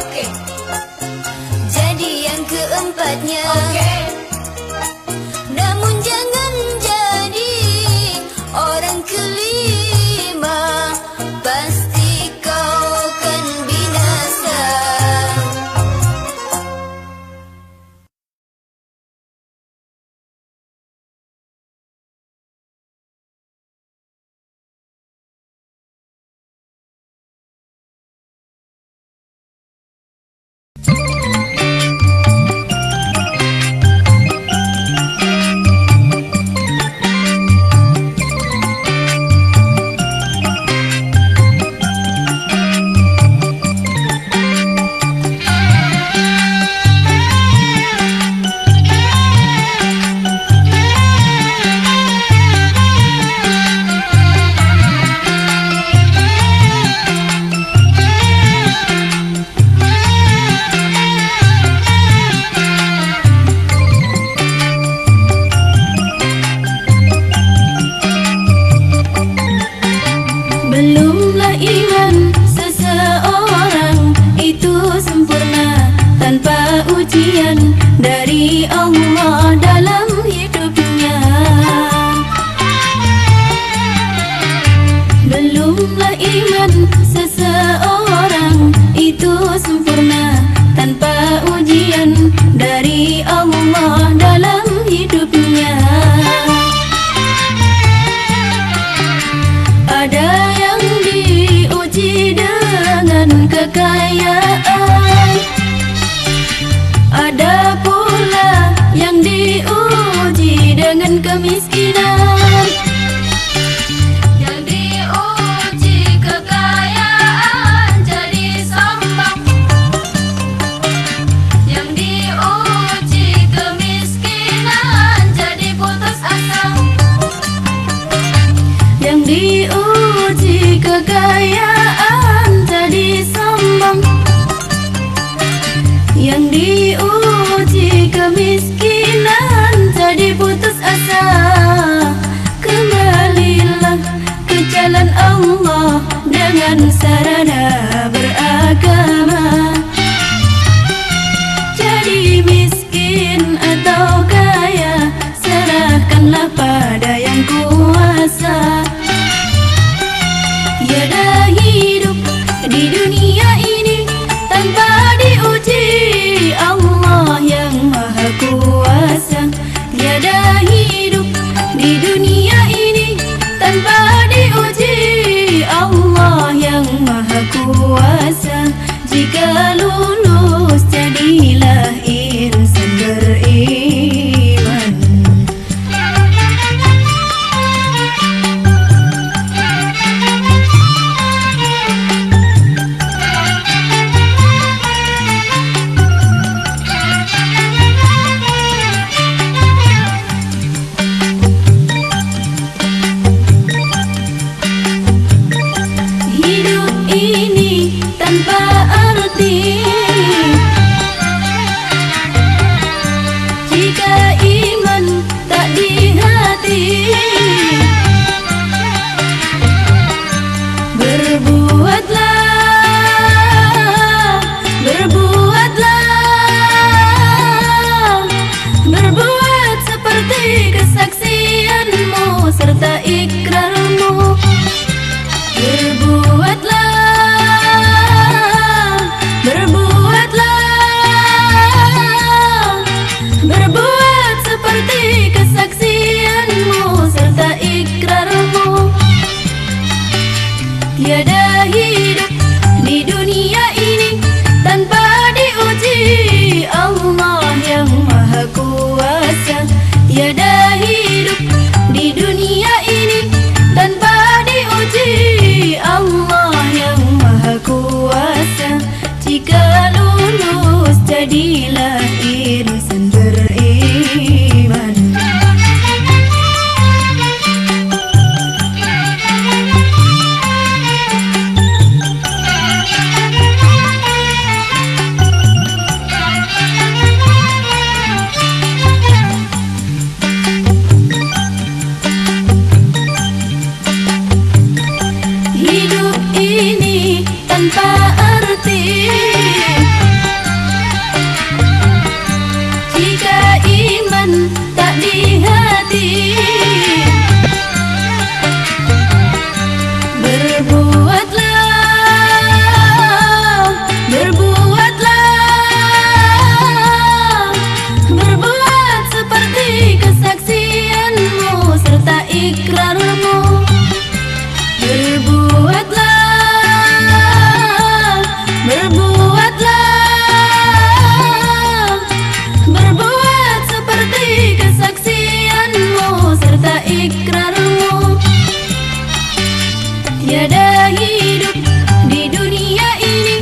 Oke. Jadi yang keempatnya, namun jangan jadi orang kelima, pasti kau kan binasa. Belumlah iman seseorang itu sempurna tanpa ujian dari Allah dalam hidupnya. Belumlah iman seseorang itu sempurna tanpa ujian dari Allah dalam hidupnya. Ada yang diuji dengan kekayaan, ada pula yang diuji dengan kemiskinan. Yang diuji kekayaan jadi sombong, yang diuji kemiskinan jadi putus asa. Yang diuji kekayaan jadi sombong, yang diuji kemiskinan jadi putus asa. Kembalilah ke jalan Allah dengan sarana beragama. Jadi miskin atau kaya, serahkanlah pada yang kuasa. Tiada hidup di dunia ini tanpa diuji Allah yang Maha Kuasa. Tiada hidup di dunia ini tanpa diuji Allah yang Maha Kuasa. Jika lulus jadilah insan beriman. Hidup ini tanpa arti jika iman tak di hati. Berbuat seperti kesaksianmu serta ikrarmu. Berbuat seperti kesaksianmu serta ikrarmu. Tiada hidup di dunia ini tanpa diuji Allah yang Maha Kuasa. Tiada hidup di dunia ini tanpa diuji Allah yang Maha Kuasa. Jika lulus jadilah insan beriman. Hidup ini tanpa arti ikrarmu. Berbuat seperti kesaksianmu serta ikrarmu. Tiada hidup di dunia ini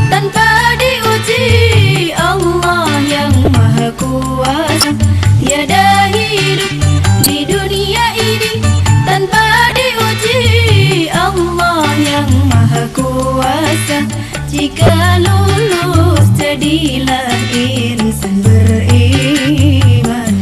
tanpa diuji Allah yang Maha Kuasa. Tiada hidup di dunia ini tanpa diuji Allah yang Maha Kuasa. Jika lulus jadilah insan beriman.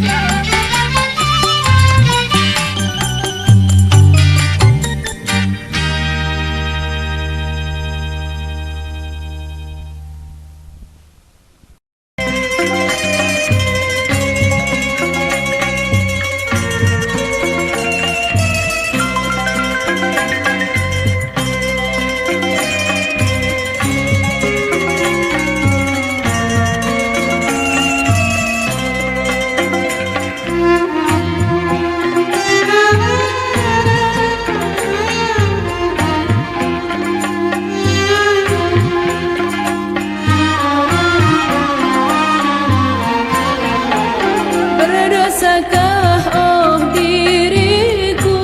Berdosakah oh diriku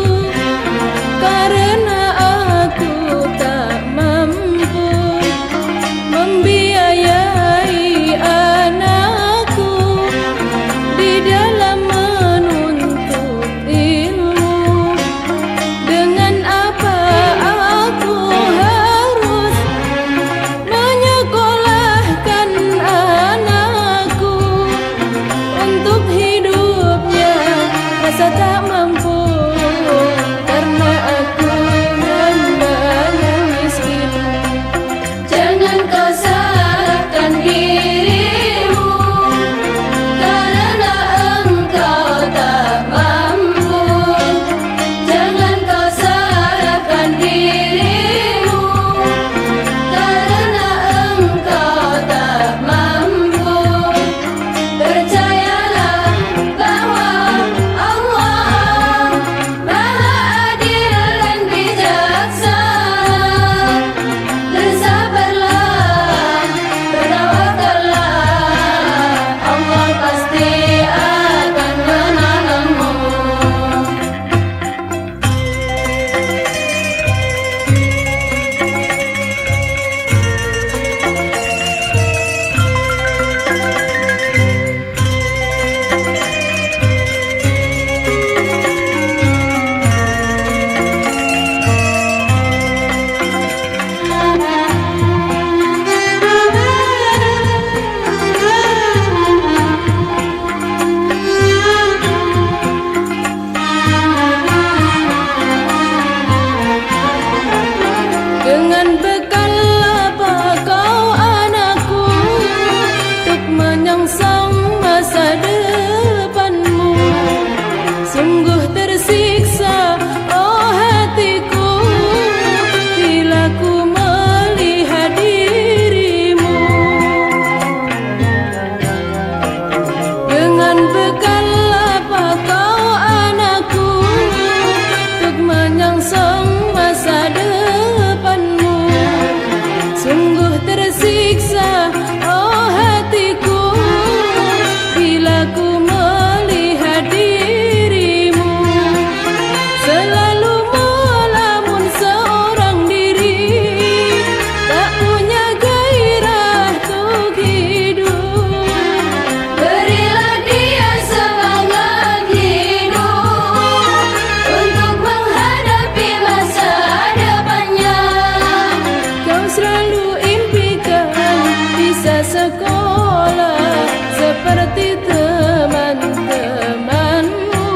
karena aku tak mampu membiayai anakku di dalam menuntut ilmu. Dengan apa aku harus menyekolahkan anakku untuk hidupnya, rasa tak mampu karena aku hamba yang miskin. Jangan kau salahkan dirimu karena engkau tak mampu. Jangan kau salahkan dirimu karena engkau tak mampu. Percayalah bahwa Allah Maha Adil dan bijaksana. Bersabarlah, bertawakallah, Allah pasti akan menolongmu. Dengan bekal apa kau anakku untuk menyongsong masa depanmu? Sungguh tersiksa oh hatiku bila ku melihat dirimu. Dengan bekal apa kau anakku untuk menyongsong masa depanmu? Sungguh tersiksa oh hatiku bila ku melihat dirimu. Selalu melamun seorang diri, tak punya gairah untuk hidup. Berilah dia semangat hidup untuk menghadapi masa depannya. Kau selalu impikan bisa sekolah seperti teman-temanmu,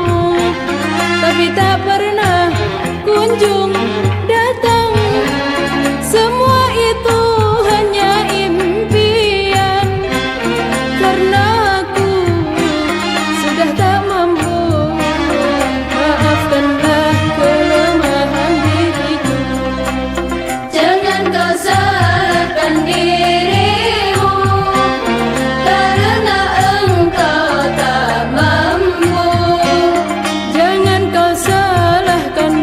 tapi tak pernah kunjung datang. Semua itu hanya impian karena aku sudah tak mampu. Maafkanlah kelemahan diriku. Jangan kau salahkan dirimu karena engkau tak mampu. Jangan kau salahkan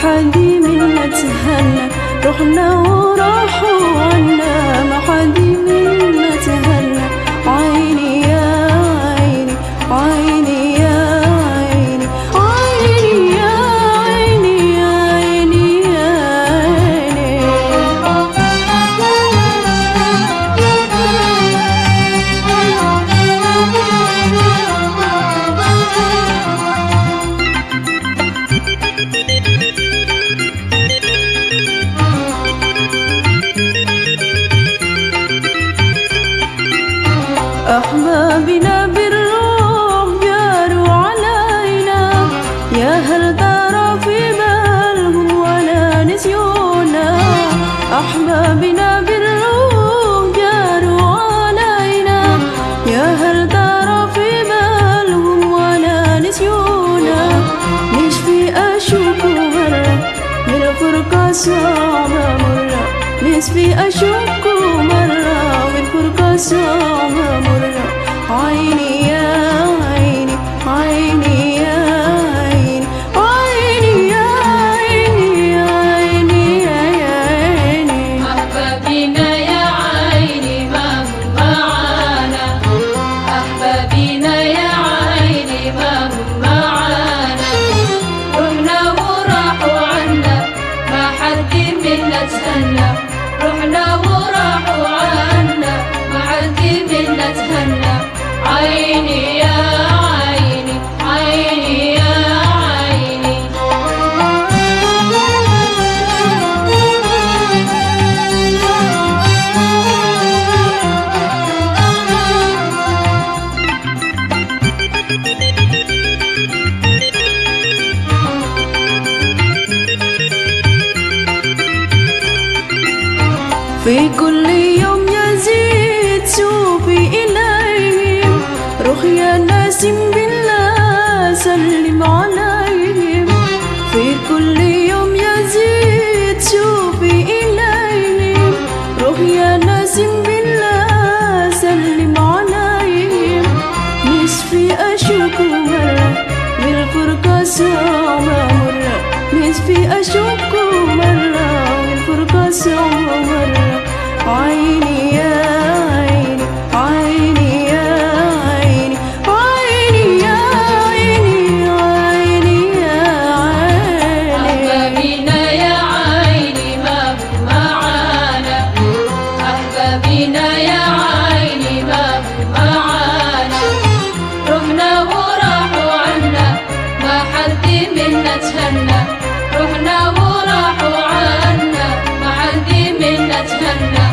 حد منا تهنى، رحنا وراحوا عنا ما حد منا تهنى. عيني يا عيني عيني يا عيني عيني يا عيني يا عيني يا أحبابنا بالروح جاروا علينا، يا هل ترى في بالهم ولا نسيونا. أحبابنا بالروح جاروا علينا، يا هل ترى في بالهم ولا نسيونا. نشفي أشوك مرة من الفرقة صعبة مرة، نشفي أشوك مرة من الفرقة صعبة مرة. عيني يا عيني عيني يا عيني عيني يا عيني يا عيني يا عيني. أحبابنا يا عيني ما هم معانا، أحبابنا يا عيني ما هم معانا. رحنا وراحوا عنا ما حد منا تهنى، رحنا وراحوا عنا ما حد منا تهنى. عيني يا عيني عيني يا عيني. في كل يوم يزيد سوفي إليهم، رخيا ناسم بالله سلم عليهم. في كل يوم يزيد سوفي إليهم، رخيا ناسم بالله سلم عليهم. نصفي أشوك مرة من الفرقة صعبة مرة، نصفي أشوك مرة من الفرقة صعبة مرة. عيني يا عيني عيني يا عيني عيني يا عيني عيني يا عيني. أحبابنا يا عيني ما هم معانا، أحبابنا يا عيني ما هم معانا. رحنا وراحوا عنا ما حد منا تهنى، رحنا وراحوا عنا ما حد منا تهنى.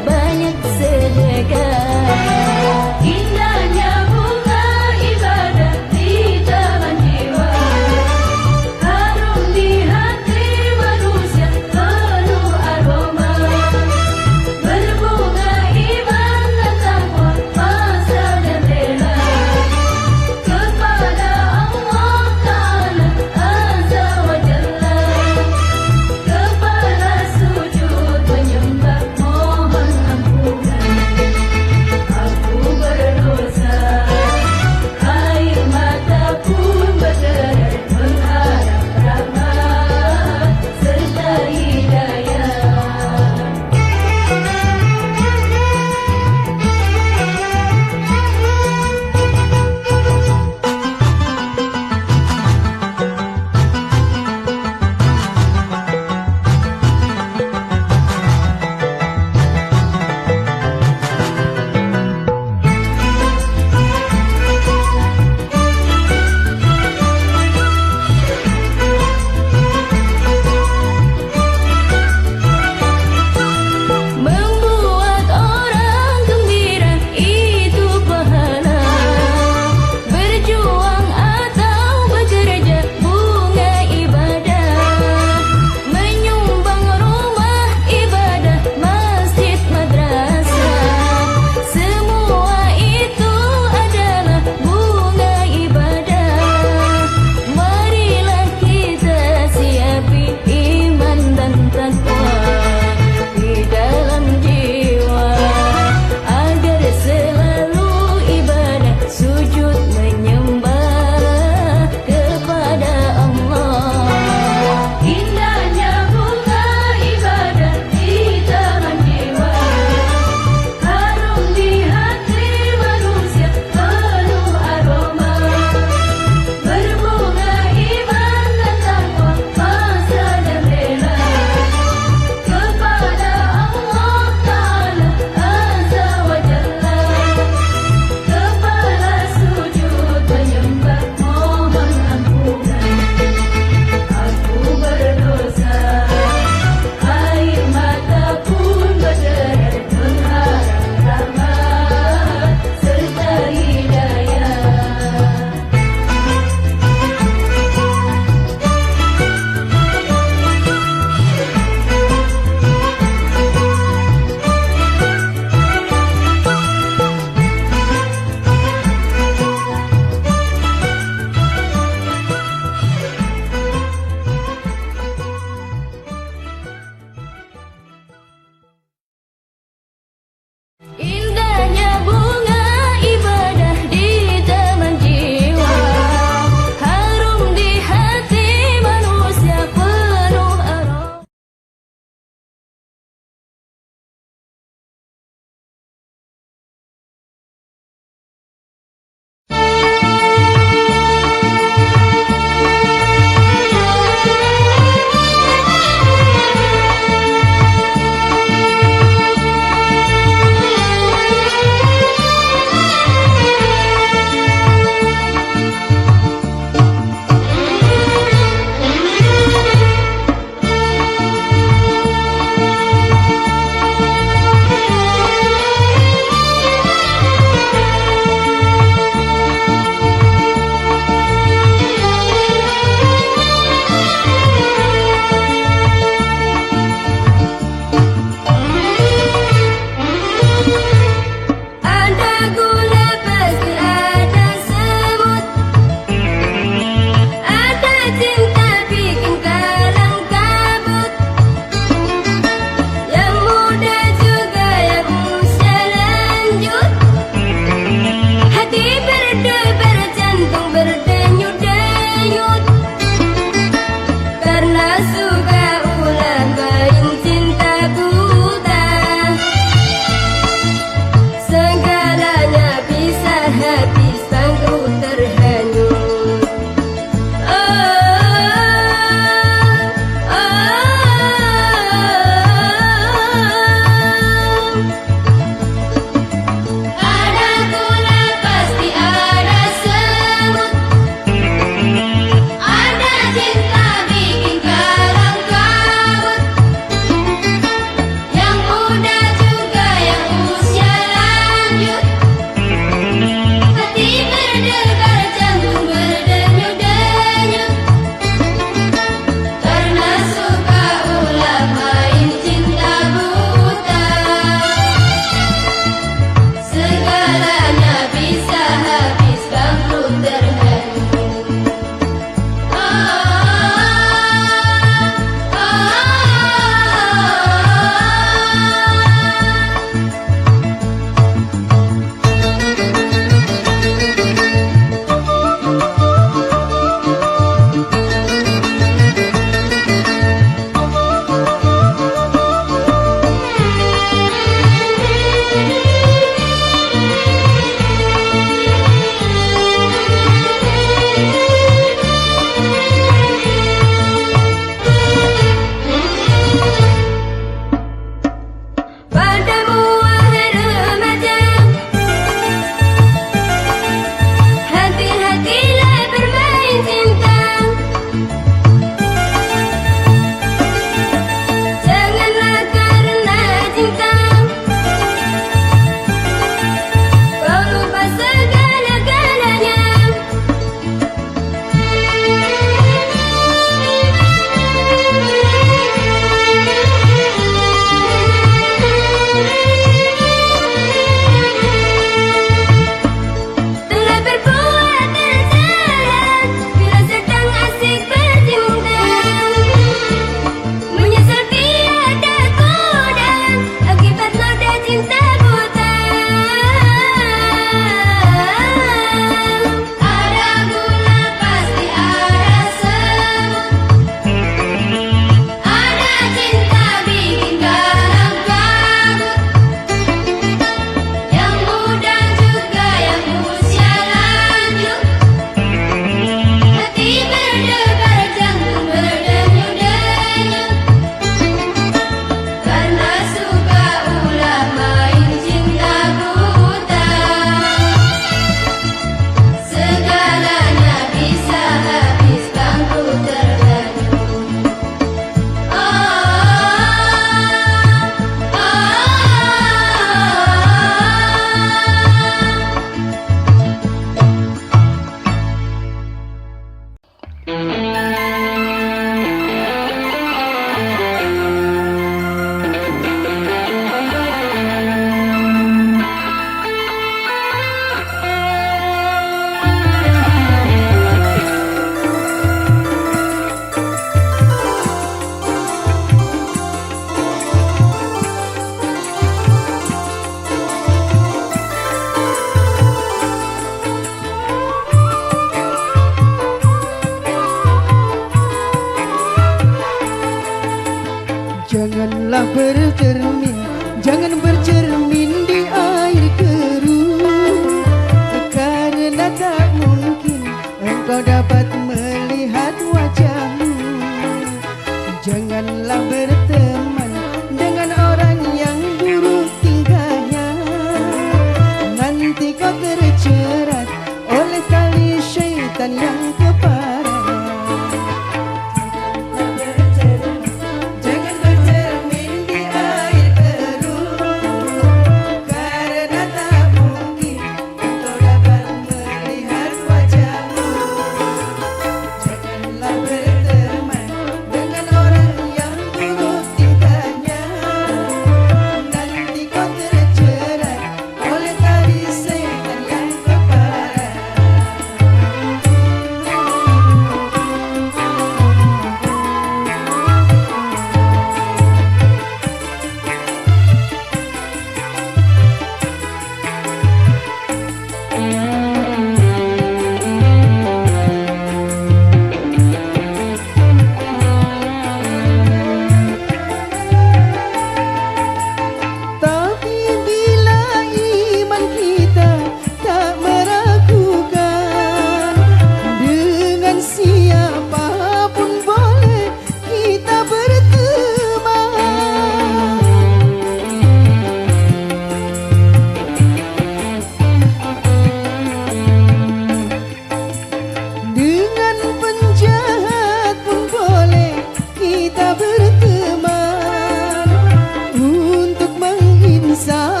bisa